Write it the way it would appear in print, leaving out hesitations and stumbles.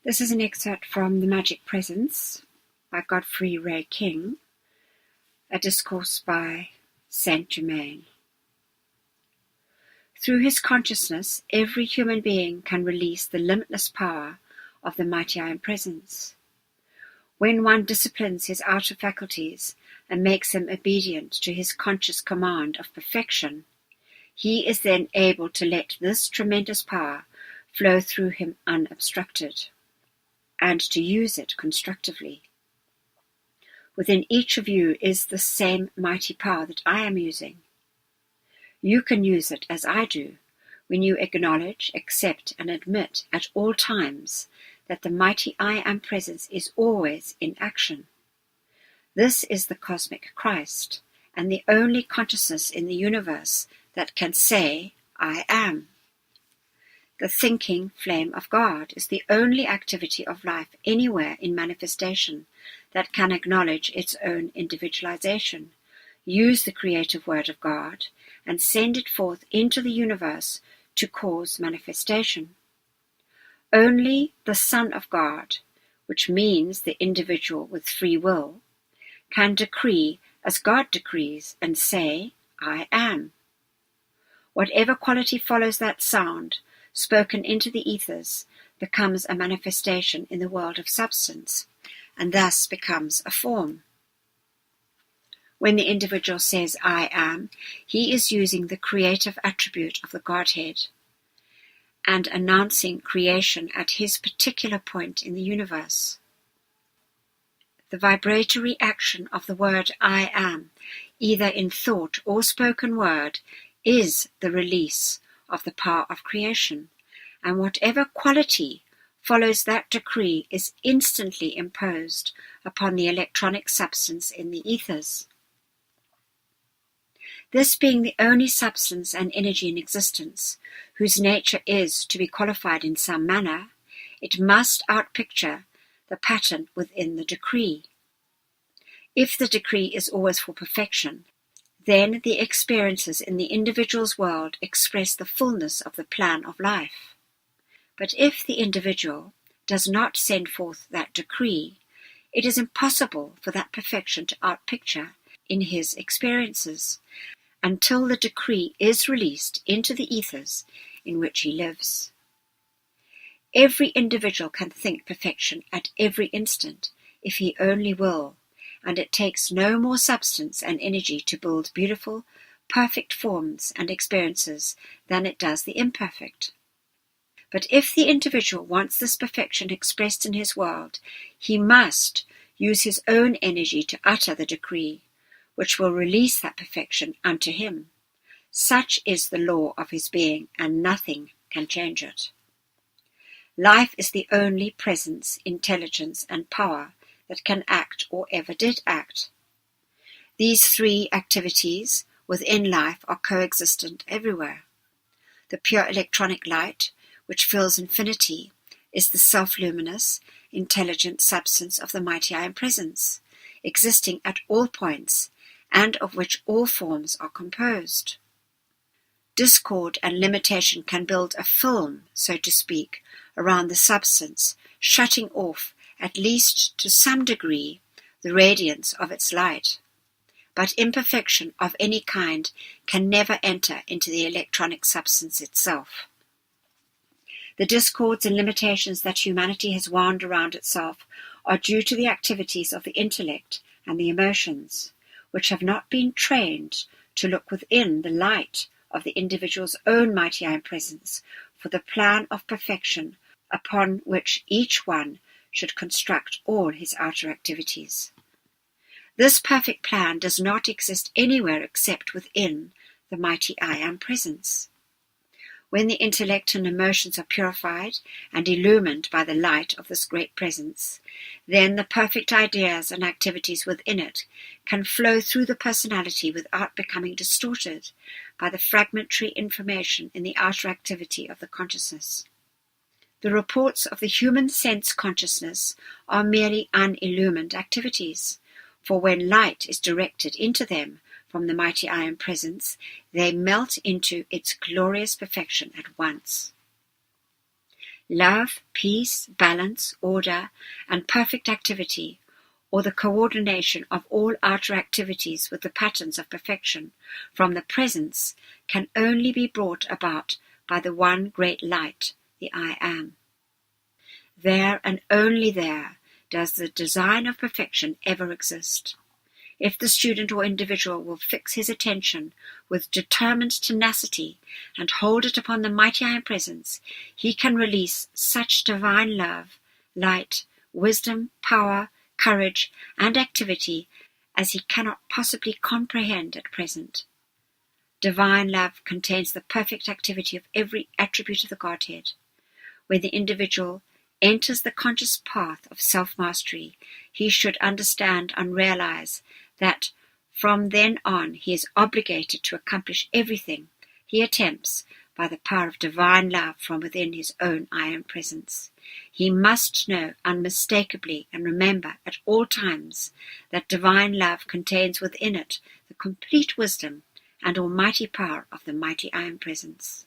This is an excerpt from The Magic Presence by Godfrey Ray King, a discourse by Saint Germain. Through his consciousness, every human being can release the limitless power of the mighty I Am Presence. When one disciplines his outer faculties and makes them obedient to his conscious command of perfection, he is then able to let this tremendous power flow through him unobstructed, and to use it constructively. Within each of you is the same mighty power that I am using. You can use it as I do, when you acknowledge, accept, and admit at all times that the mighty I Am Presence is always in action. This is the cosmic Christ, and the only consciousness in the universe that can say, I am. The thinking flame of God is the only activity of life anywhere in manifestation that can acknowledge its own individualization, use the creative word of God, and send it forth into the universe to cause manifestation. Only the Son of God, which means the individual with free will, can decree as God decrees and say, I am. Whatever quality follows that sound, spoken into the ethers, becomes a manifestation in the world of substance, and thus becomes a form. When the individual says, I am, he is using the creative attribute of the Godhead and announcing creation at his particular point in the universe. The vibratory action of the word I am, either in thought or spoken word, is the release of the power of creation, and whatever quality follows that decree is instantly imposed upon the electronic substance in the ethers. This being the only substance and energy in existence, whose nature is to be qualified in some manner, it must outpicture the pattern within the decree. If the decree is always for perfection, then the experiences in the individual's world express the fullness of the plan of life. But if the individual does not send forth that decree, it is impossible for that perfection to outpicture in his experiences until the decree is released into the ethers in which he lives. Every individual can think perfection at every instant if he only will, and it takes no more substance and energy to build beautiful, perfect forms and experiences than it does the imperfect. But if the individual wants this perfection expressed in his world, he must use his own energy to utter the decree, which will release that perfection unto him. Such is the law of his being, and nothing can change it. Life is the only presence, intelligence, and power that can act or ever did act. These three activities within life are coexistent everywhere. The pure electronic light, which fills infinity, is the self-luminous, intelligent substance of the mighty I Am Presence, existing at all points, and of which all forms are composed. Discord and limitation can build a film, so to speak, around the substance, shutting off, at least to some degree, the radiance of its light. But imperfection of any kind can never enter into the electronic substance itself. The discords and limitations that humanity has wound around itself are due to the activities of the intellect and the emotions, which have not been trained to look within the light of the individual's own mighty I Am Presence for the plan of perfection upon which each one should construct all his outer activities. This perfect plan does not exist anywhere except within the mighty I Am Presence. When the intellect and emotions are purified and illumined by the light of this great presence, then the perfect ideas and activities within it can flow through the personality without becoming distorted by the fragmentary information in the outer activity of the consciousness. The reports of the human sense consciousness are merely unillumined activities, for when light is directed into them from the mighty I Am Presence, they melt into its glorious perfection at once. Love, peace, balance, order, and perfect activity, or the coordination of all outer activities with the patterns of perfection from the presence, can only be brought about by the one great light, the I Am. There and only there does the design of perfection ever exist. If the student or individual will fix his attention with determined tenacity and hold it upon the mighty I Am Presence, he can release such divine love, light, wisdom, power, courage, and activity as he cannot possibly comprehend at present. Divine love contains the perfect activity of every attribute of the Godhead. When the individual enters the conscious path of self-mastery, he should understand and realize that from then on he is obligated to accomplish everything he attempts by the power of divine love from within his own I Am Presence. He must know unmistakably and remember at all times that divine love contains within it the complete wisdom and almighty power of the mighty I Am Presence.